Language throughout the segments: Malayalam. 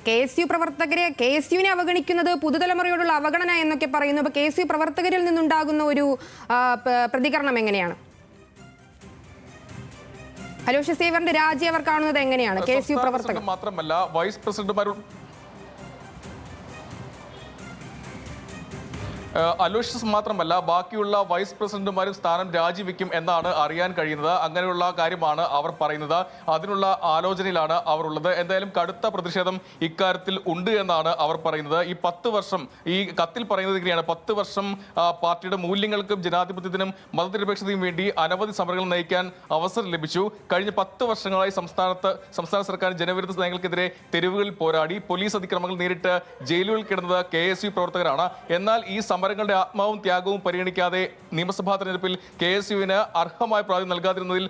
KSU പ്രവർത്തകരെ KSUവിനെ അവഗണിക്കുന്നത് പുതുതലമുറയോടുള്ള അവഗണന എന്നൊക്കെ പറയുന്നു. അപ്പോൾ KSU പ്രവർത്തകരിൽ നിന്നുണ്ടാകുന്ന ഒരു പ്രതികരണം എങ്ങനെയാണ്? അലോഷ്യസ് സേവ്യറിന്റെ രാജി അവർ കാണുന്നത് എങ്ങനെയാണ്? KSU പ്രവർത്തകർ മാത്രമല്ല വൈസ് പ്രസിഡന്റുമാരും അലോഷ്യസ് മാത്രമല്ല ബാക്കിയുള്ള വൈസ് പ്രസിഡന്റുമാരും സ്ഥാനം രാജിവെക്കും എന്നാണ് അറിയാൻ കഴിയുന്നത്. അങ്ങനെയുള്ള കാര്യമാണ് അവർ പറയുന്നത്. അതിനുള്ള ആലോചനയിലാണ് അവർ ഉള്ളത്. എന്തായാലും കടുത്ത പ്രതിഷേധം ഇക്കാര്യത്തിൽ ഉണ്ട് എന്നാണ് അവർ പറയുന്നത്. ഈ 10 വർഷം ഈ കത്തിൽ പറയുന്നത് ഇങ്ങനെയാണ്: 10 വർഷം പാർട്ടിയുടെ മൂല്യങ്ങൾക്കും ജനാധിപത്യത്തിനും മതനിരപേക്ഷതയും വേണ്ടി അനവധി സമരങ്ങൾ നയിക്കാൻ അവസരം ലഭിച്ചു. കഴിഞ്ഞ 10 വർഷങ്ങളായി സംസ്ഥാന സർക്കാർ ജനവിരുദ്ധ നയങ്ങൾക്കെതിരെ തെരുവുകളിൽ പോരാടി. പോലീസ് അതിക്രമങ്ങൾ നേരിട്ട് ജയിലുകളിൽ കിടന്നത് KSU പ്രവർത്തകരാണ്. എന്നാൽ ഈ സമരങ്ങളുടെ ആത്മാവും ത്യാഗവും പരിഗണിക്കാതെ നിയമസഭാ തെരഞ്ഞെടുപ്പിൽ KSUവിന് അർഹമായ പ്രാധാന്യം നൽകാതിരുന്നതിൽ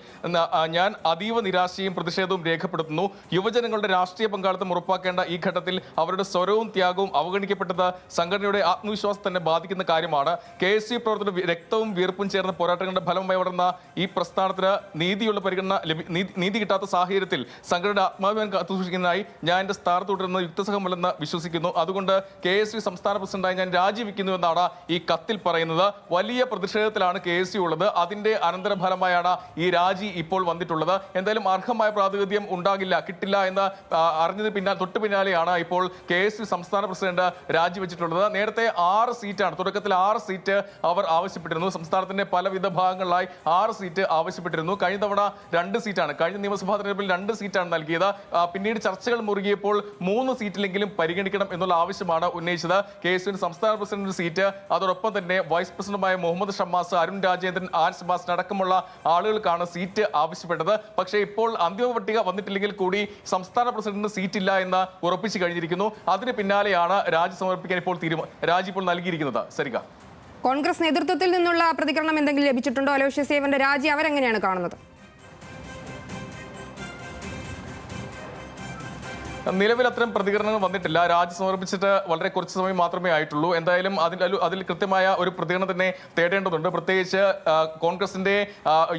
ഞാൻ അതീവ നിരാശയും പ്രതിഷേധവും രേഖപ്പെടുത്തുന്നു. യുവജനങ്ങളുടെ രാഷ്ട്രീയ പങ്കാളിത്തം ഉറപ്പാക്കേണ്ട ഈ ഘട്ടത്തിൽ അവരുടെ സ്വരവും ത്യാഗവും അവഗണിക്കപ്പെട്ടത് സംഘടനയുടെ ആത്മവിശ്വാസം തന്നെ ബാധിക്കുന്ന കാര്യമാണ്. KSU പ്രവർത്തകരുടെ രക്തവും വീർപ്പും ചേർന്ന പോരാട്ടങ്ങളുടെ ഫലമായി വളർന്ന ഈ പ്രസ്ഥാനത്തിന് നീതിയുള്ള പരിഗണന നീതി കിട്ടാത്ത സാഹചര്യത്തിൽ സംഘടനയുടെ ആത്മാഭിമാനം കാത്തുസൂക്ഷിക്കുന്നതിനായി ഞാൻ എന്റെ സ്ഥാനത്ത് തുടരുന്നത് യുക്തസഹമല്ലെന്ന് വിശ്വസിക്കുന്നു. അതുകൊണ്ട് KSU സംസ്ഥാന പ്രസിഡന്റായി ഞാൻ രാജിവെക്കുന്നു എന്നാണ് ഈ കത്തിൽ പറയുന്നത്. വലിയ പ്രതിഷേധത്തിലാണ് KSU ഉള്ളത്. അതിന്റെ അനന്തരഫലമായാണ് ഈ രാജി ഇപ്പോൾ വന്നിട്ടുള്ളത്. എന്തായാലും അർഹമായ പ്രാതിനിധ്യം ഉണ്ടാകില്ല, കിട്ടില്ല എന്ന് അറിഞ്ഞത് തൊട്ട് പിന്നാലെയാണ് ഇപ്പോൾ KSU സംസ്ഥാന പ്രസിഡന്റ് രാജിവെച്ചിട്ടുള്ളത്. നേരത്തെ 6 സീറ്റാണ്, തുടക്കത്തിൽ 6 സീറ്റ് അവർ ആവശ്യപ്പെട്ടിരുന്നു. സംസ്ഥാനത്തിന്റെ പലവിധ ഭാഗങ്ങളിലായി 6 സീറ്റ് ആവശ്യപ്പെട്ടിരുന്നു. കഴിഞ്ഞ തവണ 2 സീറ്റാണ്, കഴിഞ്ഞ നിയമസഭാ തെരഞ്ഞെടുപ്പിൽ 2 സീറ്റാണ് നൽകിയത്. പിന്നീട് ചർച്ചകൾ മുറുകിയപ്പോൾ 3 സീറ്റിലെങ്കിലും പരിഗണിക്കണം എന്നുള്ള ആവശ്യമാണ് ഉന്നയിച്ചത്. KSUവിന് സംസ്ഥാന പ്രസിഡന്റ് സീറ്റ്, അതോടൊപ്പം തന്നെ വൈസ് പ്രസിഡന്റുമായ മുഹമ്മദ് ഷമ്മാസ്, അരുൺ രാജേന്ദ്രൻ, ആർ സെബാസ്റ്റ്യൻ അടക്കമുള്ള ആളുകൾക്കാണ് സീറ്റ് ആവശ്യപ്പെട്ടത്. പക്ഷേ ഇപ്പോൾ അന്തിമ പട്ടിക വന്നിട്ടില്ലെങ്കിൽ കൂടി സംസ്ഥാന പ്രസിഡന്റിന് സീറ്റ് ഇല്ല എന്ന് ഉറപ്പിച്ചു കഴിഞ്ഞിരിക്കുന്നു. അതിന് പിന്നാലെയാണ് രാജി സമർപ്പിക്കാൻ രാജി ഇപ്പോൾ നൽകിയിരിക്കുന്നത്. സരിക, കോൺഗ്രസ് നേതൃത്വത്തിൽ നിന്നുള്ള പ്രതികരണം എന്തെങ്കിലും ലഭിച്ചിട്ടുണ്ടോ? അലോഷ്യസ് സേവ്യറിന്റെ രാജി അവരെങ്ങനെയാണ് കാണുന്നത്? നിലവിൽ അത്തരം പ്രതികരണങ്ങൾ വന്നിട്ടില്ല. രാജി സമർപ്പിച്ചിട്ട് വളരെ കുറച്ച് സമയം മാത്രമേ ആയിട്ടുള്ളൂ. എന്തായാലും അതിൽ കൃത്യമായ ഒരു പ്രതികരണം തന്നെ തേടേണ്ടതുണ്ട്. പ്രത്യേകിച്ച് കോൺഗ്രസിന്റെ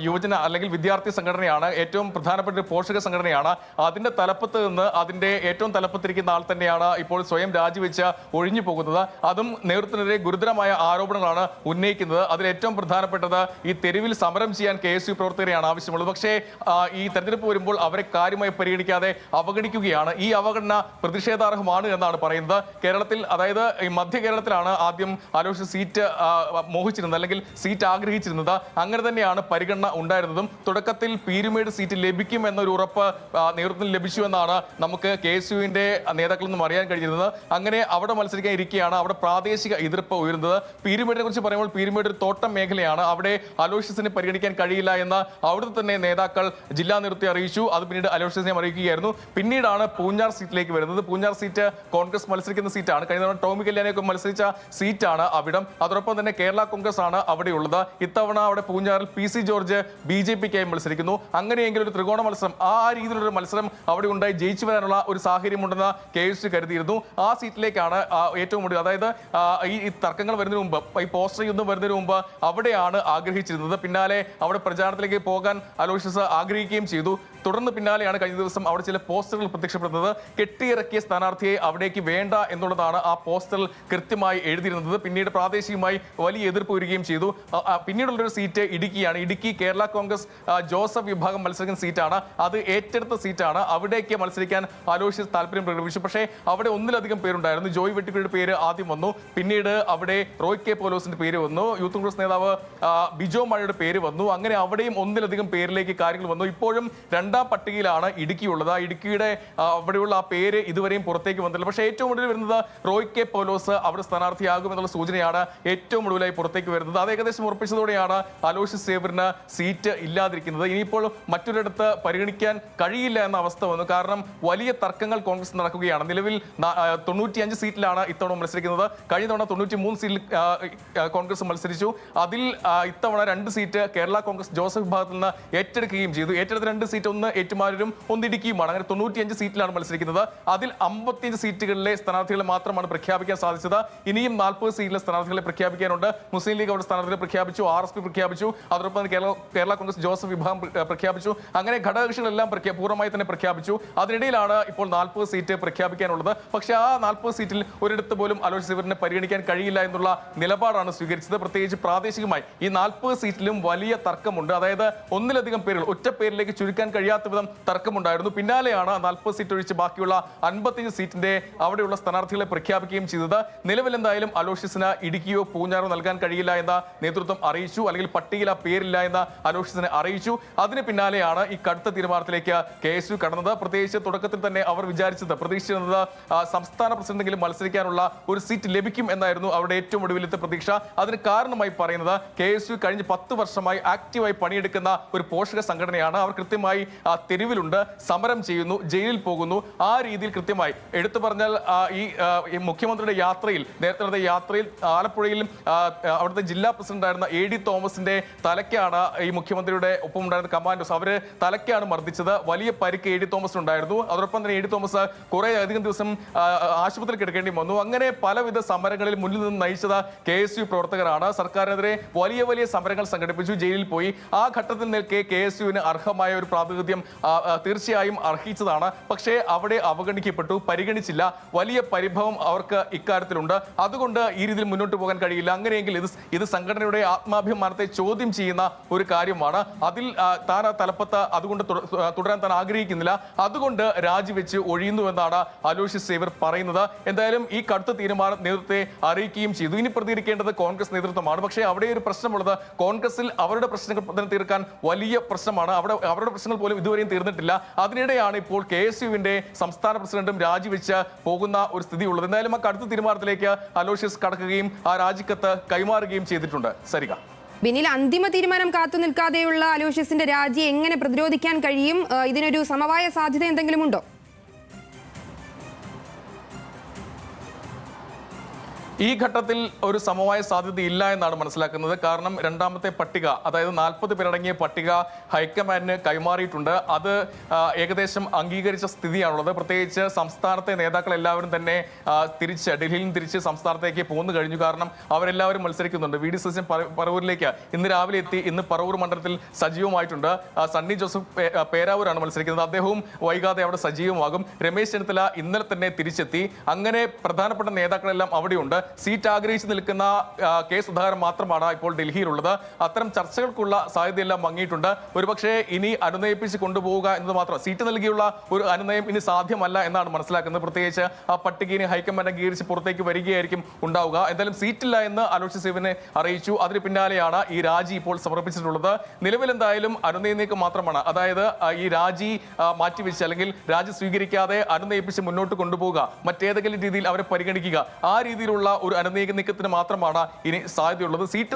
യുവജന അല്ലെങ്കിൽ വിദ്യാർത്ഥി സംഘടനയാണ്, ഏറ്റവും പ്രധാനപ്പെട്ട ഒരു പോഷക സംഘടനയാണ്. അതിന്റെ തലപ്പത്ത് നിന്ന് അതിന്റെ ഏറ്റവും തലപ്പത്തിരിക്കുന്ന ആൾ തന്നെയാണ് ഇപ്പോൾ സ്വയം രാജിവെച്ച് ഒഴിഞ്ഞു പോകുന്നത്. അതും നേതൃത്വത്തിനെതിരെ ഗുരുതരമായ ആരോപണങ്ങളാണ് ഉന്നയിക്കുന്നത്. അതിൽ ഏറ്റവും പ്രധാനപ്പെട്ടത് ഈ തെരുവിൽ സമരം ചെയ്യാൻ KSU പ്രവർത്തകരെയാണ് ആവശ്യമുള്ളത്. പക്ഷേ ഈ തെരഞ്ഞെടുപ്പ് വരുമ്പോൾ അവരെ കാര്യമായി പരിഗണിക്കാതെ അവഗണിക്കുകയാണ്. ഈ അവഗണന പ്രതിഷേധാർഹമാണ് എന്നാണ് പറയുന്നത്. കേരളത്തിൽ, അതായത് ഈ മധ്യ കേരളത്തിലാണ് ആദ്യം അലോഷ്യസ് സീറ്റ് മോഹിച്ചിരുന്നത് അല്ലെങ്കിൽ സീറ്റ് ആഗ്രഹിച്ചിരുന്നത്. അങ്ങനെ തന്നെയാണ് പരിഗണന ഉണ്ടായിരുന്നതും. തുടക്കത്തിൽ പീരുമേട് സീറ്റ് ലഭിക്കും എന്നൊരു ഉറപ്പ് നേതൃത്വത്തിൽ ലഭിച്ചു എന്നാണ് നമുക്ക് KSUവിന്റെ നേതാക്കളിൽ നിന്നും അറിയാൻ കഴിഞ്ഞിരുന്നത്. അങ്ങനെ അവിടെ മത്സരിക്കാൻ ഇരിക്കുകയാണ് അവിടെ പ്രാദേശിക എതിർപ്പ് ഉയരുന്നത്. പീരുമേടിനെ കുറിച്ച് പറയുമ്പോൾ പീരുമേട് ഒരു തോട്ടം മേഖലയാണ്, അവിടെ അലോഷ്യസിനെ പരിഗണിക്കാൻ കഴിയില്ല എന്ന് അവിടുത്തെ തന്നെ നേതാക്കൾ ജില്ലാ നേതൃത്വത്തെ അറിയിച്ചു. അത് പിന്നീട് അലോഷ്യസിനെ അറിയിക്കുകയായിരുന്നു. പിന്നീടാണ് പൂഞ്ഞാർ സീറ്റിലേക്ക് വരുന്നത്. പൂഞ്ഞാർ സീറ്റ് കോൺഗ്രസ് മത്സരിക്കുന്ന സീറ്റാണ്. കഴിഞ്ഞ തവണ ടോമി കല്യാണിയൊക്കെ മത്സരിച്ച സീറ്റാണ് അവിടം. അതോടൊപ്പം തന്നെ കേരള കോൺഗ്രസ് ആണ് അവിടെയുള്ളത്. ഇത്തവണ അവിടെ പൂഞ്ഞാറിൽ PC ജോർജ് BJPക്കായി മത്സരിക്കുന്നു. അങ്ങനെയെങ്കിലും ഒരു ത്രികോണ മത്സരം, ആ രീതിയിലുള്ള മത്സരം അവിടെ ഉണ്ടായി ജയിച്ചു വരാനുള്ള ഒരു സാഹചര്യമുണ്ടെന്ന് KSU കരുതിയിരുന്നു. ആ സീറ്റിലേക്കാണ് ഏറ്റവും കൂടുതൽ, അതായത് ഈ തർക്കങ്ങൾ വരുന്നതിന് മുമ്പ്, ഈ പോസ്റ്റർ യുദ്ധം വരുന്നതിന് മുമ്പ് അവിടെയാണ് ആഗ്രഹിച്ചിരുന്നത്. പിന്നാലെ അവിടെ പ്രചാരണത്തിലേക്ക് പോകാൻ അലോഷ്യസ് ആഗ്രഹിക്കുകയും ചെയ്തു. തുടർന്ന് പിന്നാലെയാണ് കഴിഞ്ഞ ദിവസം അവിടെ ചില പോസ്റ്ററുകൾ പ്രത്യക്ഷപ്പെടുന്നത്. കെട്ടിയിറക്കിയ സ്ഥാനാർത്ഥിയെ അവിടേക്ക് വേണ്ട എന്നുള്ളതാണ് ആ പോസ്റ്ററിൽ കൃത്യമായി എഴുതിയിരുന്നത്. പിന്നീട് പ്രാദേശികമായി വലിയ എതിർപ്പ് വരികയും ചെയ്തു. പിന്നീടുള്ളൊരു സീറ്റ് ഇടുക്കിയാണ്. ഇടുക്കി കേരള കോൺഗ്രസ് ജോസഫ് വിഭാഗം മത്സരിക്കുന്ന സീറ്റാണ്. അത് ഏറ്റെടുത്ത സീറ്റാണ്. അവിടേക്ക് മത്സരിക്കാൻ അലോഷ്യസ് താല്പര്യം പ്രകടിപ്പിച്ചു. പക്ഷേ അവിടെ ഒന്നിലധികം പേരുണ്ടായിരുന്നു. ജോയ് വെട്ടിക്കുഴിയുടെ പേര് ആദ്യം വന്നു. പിന്നീട് അവിടെ റോയ് കെ പോലോസിന്റെ പേര് വന്നു. യൂത്ത് കോൺഗ്രസ് നേതാവ് ബിജോ മഴയുടെ പേര് വന്നു. അങ്ങനെ അവിടെയും ഒന്നിലധികം പേരിലേക്ക് കാര്യങ്ങൾ വന്നു. ഇപ്പോഴും രണ്ടാം പട്ടികയിലാണ് ഇടുക്കി ഉള്ളത്. ആ ഇടുക്കിയുടെ അവിടെയുള്ള ആ പേര് ഇതുവരെയും പുറത്തേക്ക് വന്നില്ല. പക്ഷേ ഏറ്റവും ഒടുവിൽ വരുന്നത് റോയ് കെ പോലോസ് അവിടെ സ്ഥാനാർത്ഥിയാകും എന്നുള്ള സൂചനയാണ് ഏറ്റവും ഒടുവിലായി പുറത്തേക്ക് വരുന്നത്. അത് ഏകദേശം ഉറപ്പിച്ചതോടെയാണ് അലോഷ്യസ് സേവ്യറിന് സീറ്റ് ഇല്ലാതിരിക്കുന്നത്. ഇനിയിപ്പോൾ മറ്റൊരിടത്ത് പരിഗണിക്കാൻ കഴിയില്ല എന്ന അവസ്ഥ വന്നു. കാരണം വലിയ തർക്കങ്ങൾ കോൺഗ്രസ് നടക്കുകയാണ്. നിലവിൽ 95 സീറ്റിലാണ് ഇത്തവണ മത്സരിക്കുന്നത്. കഴിഞ്ഞ തവണ 93 സീറ്റിൽ കോൺഗ്രസ് മത്സരിച്ചു. അതിൽ ഇത്തവണ 2 സീറ്റ് കേരള കോൺഗ്രസ് ജോസഫ് വിഭാഗത്തിൽ നിന്ന് ഏറ്റെടുക്കുകയും ചെയ്തു. ഏറ്റെടുത്ത 2 സീറ്റ് ഒന്ന് ഏറ്റുമാനൂരും ഒന്ന് ഇടുക്കിയുമാണ്. അങ്ങനെ 95 സീറ്റിലാണ് മത്സരിക്കുന്നത്. അതിൽ 55 സീറ്റുകളിലെ സ്ഥാനാർത്ഥികളെ മാത്രമാണ് പ്രഖ്യാപിക്കാൻ സാധിച്ചത്. ഇനിയും 40 സീറ്റിലെ സ്ഥാനാർത്ഥികളെ പ്രഖ്യാപിക്കാനുണ്ട്. മുസ്ലിം ലീഗ് അവരുടെ സ്ഥാനാർത്ഥികളെ പ്രഖ്യാപിച്ചു, RSP പ്രഖ്യാപിച്ചു, അതോടൊപ്പം കേരള കോൺഗ്രസ് ജോസഫ് വിഭാഗം പ്രഖ്യാപിച്ചു. അങ്ങനെ ഘടകകക്ഷികളെല്ലാം പൂർണ്ണമായി തന്നെ പ്രഖ്യാപിച്ചു. അതിനിടയിലാണ് ഇപ്പോൾ 40 സീറ്റ് പ്രഖ്യാപിക്കാനുള്ളത്. പക്ഷേ ആ 40 സീറ്റിൽ ഒരിടത്ത് പോലും അലോഷ്യസ് സേവ്യറിനെ പരിഗണിക്കാൻ കഴിയില്ല എന്നുള്ള നിലപാടാണ് സ്വീകരിച്ചത്. പ്രത്യേകിച്ച് പ്രാദേശികമായി ഈ 40 സീറ്റിലും വലിയ തർക്കമുണ്ട്. അതായത് ഒന്നിലധികം പേരുകൾ ഒറ്റ പേരിലേക്ക് ചുരുക്കാൻ കഴിയാത്ത വിധം തർക്കമുണ്ടായിരുന്നു. പിന്നാലെയാണ് 40 സീറ്റ് ഒഴിച്ച് ബാക്കിയുള്ള 55 സീറ്റിന്റെ അവിടെയുള്ള സ്ഥാനാർത്ഥികളെ പ്രഖ്യാപിക്കുകയും ചെയ്തത്. നിലവിൽ എന്തായാലും അലോഷ്യസിന് ഇടുക്കിയോ പൂഞ്ഞാറോ നൽകാൻ കഴിയില്ല എന്ന നേതൃത്വം അറിയിച്ചു, അല്ലെങ്കിൽ പട്ടികയിൽ ആ പേരില്ല എന്ന അലോഷ്യസിനെ അറിയിച്ചു. അതിന് പിന്നാലെയാണ് ഈ കടുത്ത തീരുമാനത്തിലേക്ക് KSU കടന്നത്. പ്രത്യേകിച്ച് തുടക്കത്തിൽ തന്നെ അവർ പ്രതീക്ഷിച്ചിരുന്നത് സംസ്ഥാന പ്രസിഡന്റെങ്കിലും മത്സരിക്കാനുള്ള ഒരു സീറ്റ് ലഭിക്കും എന്നായിരുന്നു അവരുടെ ഏറ്റവും ഒടുവിലത്തെ പ്രതീക്ഷ. അതിന് കാരണമായി പറയുന്നത് KSU കഴിഞ്ഞ 10 വർഷമായി ആക്റ്റീവായി പണിയെടുക്കുന്ന ഒരു പോഷക സംഘടനയാണ്. അവർ കൃത്യമായി തെരുവിലുണ്ട്, സമരം ചെയ്യുന്നു, ജയിലിൽ പോകുന്നു. ആ രീതിയിൽ കൃത്യമായി എടുത്തു പറഞ്ഞാൽ ഈ മുഖ്യമന്ത്രിയുടെ നേരത്തെ നടത്തിയ യാത്രയിൽ ആലപ്പുഴയിലും അവിടുത്തെ ജില്ലാ പ്രസിഡന്റായിരുന്ന AD തോമസിന്റെ തലയ്ക്കാണ് ഈ മുഖ്യമന്ത്രിയുടെ ഒപ്പം ഉണ്ടായിരുന്ന കമാൻഡോസ് അവര് തലയ്ക്കാണ് മർദ്ദിച്ചത്. വലിയ പരിക്ക് AD തോമസിനുണ്ടായിരുന്നു. അതോടൊപ്പം തന്നെ AD തോമസ് കുറെ അധികം ദിവസം ആശുപത്രിയിൽ കിടക്കേണ്ടി വന്നു. അങ്ങനെ പലവിധ സമരങ്ങളിൽ മുന്നിൽ നിന്ന് നയിച്ചത് KSU പ്രവർത്തകരാണ്. സർക്കാരിനെതിരെ വലിയ വലിയ സമരങ്ങൾ സംഘടിപ്പിച്ചു, ജയിലിൽ പോയി. ആ ഘട്ടത്തിൽ നിൽക്കെ KSUവിന് അർഹമായ ഒരു പ്രാതിനിധ്യം തീർച്ചയായും അർഹിച്ചതാണ്. പക്ഷേ അവിടെ അവഗണിക്കപ്പെട്ടു, പരിഗണിച്ചില്ല. വലിയ പരിഭവം അവർക്ക് ഇക്കാര്യത്തിലുണ്ട്. അതുകൊണ്ട് ഈ രീതിയിൽ മുന്നോട്ട് പോകാൻ കഴിയില്ല. അങ്ങനെയെങ്കിൽ ഇത് സംഘടനയുടെ ആത്മാഭിമാനത്തെ ചോദ്യം ചെയ്യുന്ന ഒരു കാര്യമാണ്. അതിൽ താൻ ആ തലപ്പത്ത് അതുകൊണ്ട് തുടരാൻ താൻ ആഗ്രഹിക്കുന്നില്ല. അതുകൊണ്ട് രാജിവെച്ച് ഒഴിയുന്നു എന്നാണ് അലോഷ്യസ് സേവ്യർ പറയുന്നത്. എന്തായാലും ഈ കടുത്ത തീരുമാനം നേതൃത്വത്തെ അറിയിക്കുകയും ചെയ്തു. ഇനി പ്രതികരിക്കേണ്ടത് കോൺഗ്രസ് നേതൃത്വമാണ്. പക്ഷേ അവിടെ ഒരു പ്രശ്നമുള്ളത്, കോൺഗ്രസിൽ അവരുടെ പ്രശ്നങ്ങൾ തീർക്കാൻ വലിയ പ്രശ്നമാണ്. അവരുടെ പ്രശ്നങ്ങൾ പോലും ഇതുവരെയും തീർന്നിട്ടില്ല. അതിനിടെയാണ് ഇപ്പോൾ KSUവിന്റെ സംസ്ഥാന പ്രസിഡന്റും രാജിവെച്ച് പോകുന്ന ഒരു സ്ഥിതി ഉള്ളത്. എന്തായാലും ആ കടുത്ത തീരുമാനത്തിലേക്ക് അലോഷ്യസ് കടക്കുകയും ആ രാജിക്കത്ത് കൈമാറുകയും ചെയ്തിട്ടുണ്ട്. സരിക, ബിനിൽ, അന്തിമ തീരുമാനം കാത്തു നിൽക്കാതെയുള്ള അലോഷ്യസിന്റെ രാജി എങ്ങനെ പ്രതിരോധിക്കാൻ കഴിയും? ഇതിനൊരു സമവായ സാധ്യത എന്തെങ്കിലും ഉണ്ടോ? ഈ ഘട്ടത്തിൽ ഒരു സമവായ സാധ്യത ഇല്ല എന്നാണ് മനസ്സിലാക്കുന്നത്. കാരണം രണ്ടാമത്തെ പട്ടിക, അതായത് 40 പേരടങ്ങിയ പട്ടിക ഹൈക്കമാൻഡിന് കൈമാറിയിട്ടുണ്ട്. അത് ഏകദേശം അംഗീകരിച്ച സ്ഥിതിയാണുള്ളത്. പ്രത്യേകിച്ച് സംസ്ഥാനത്തെ നേതാക്കൾ എല്ലാവരും തന്നെ ഡൽഹിയിൽ നിന്ന് തിരിച്ച് സംസ്ഥാനത്തേക്ക് പോന്നു കഴിഞ്ഞു. കാരണം അവരെല്ലാവരും മത്സരിക്കുന്നുണ്ട്. VD സതീശൻ പറവൂരിലേക്ക് ഇന്ന് രാവിലെ എത്തി. ഇന്ന് പറവൂർ മണ്ഡലത്തിൽ സജീവമായിട്ടുണ്ട്. സണ്ണി ജോസഫ് പേരാവൂരാണ് മത്സരിക്കുന്നത്. അദ്ദേഹവും വൈകാതെ അവിടെ സജീവമാകും. രമേശ് ചെന്നിത്തല ഇന്നലെ തന്നെ തിരിച്ചെത്തി. അങ്ങനെ പ്രധാനപ്പെട്ട നേതാക്കളെല്ലാം അവിടെയുണ്ട്. സീറ്റ് ആഗ്രഹിച്ച് നിൽക്കുന്ന K സുധാകരൻ മാത്രമാണ് ഇപ്പോൾ ഡൽഹിയിലുള്ളത്. അത്തരം ചർച്ചകൾക്കുള്ള സാധ്യതയെല്ലാം മങ്ങിയിട്ടുണ്ട്. ഒരുപക്ഷെ ഇനി അനുനയിപ്പിച്ച് കൊണ്ടുപോവുക എന്നത് മാത്രം, സീറ്റ് നൽകിയുള്ള ഒരു അനുനയം ഇനി സാധ്യമല്ല എന്നാണ് മനസ്സിലാക്കുന്നത്. പ്രത്യേകിച്ച് ആ പട്ടികയെ ഹൈക്കമാൻഡ് അംഗീകരിച്ച് പുറത്തേക്ക് വരികയായിരിക്കും ഉണ്ടാവുക. എന്തായാലും സീറ്റില്ല എന്ന് അലോഷ്യസ് സേവ്യറിനെ അറിയിച്ചു. അതിന് പിന്നാലെയാണ് ഈ രാജി ഇപ്പോൾ സമർപ്പിച്ചിട്ടുള്ളത്. നിലവിൽ എന്തായാലും അനുനയ നീക്കം മാത്രമാണ്. അതായത് ഈ രാജി മാറ്റിവെച്ച്, അല്ലെങ്കിൽ രാജി സ്വീകരിക്കാതെ അനുനയിപ്പിച്ച് മുന്നോട്ട് കൊണ്ടുപോവുക, മറ്റേതെങ്കിലും രീതിയിൽ അവരെ പരിഗണിക്കുക, ആ രീതിയിലുള്ള ഒരു അനുനയ നീക്കത്തിന് മാത്രമാണ് ഇനി സാധ്യതയുള്ളത്. സീറ്റ്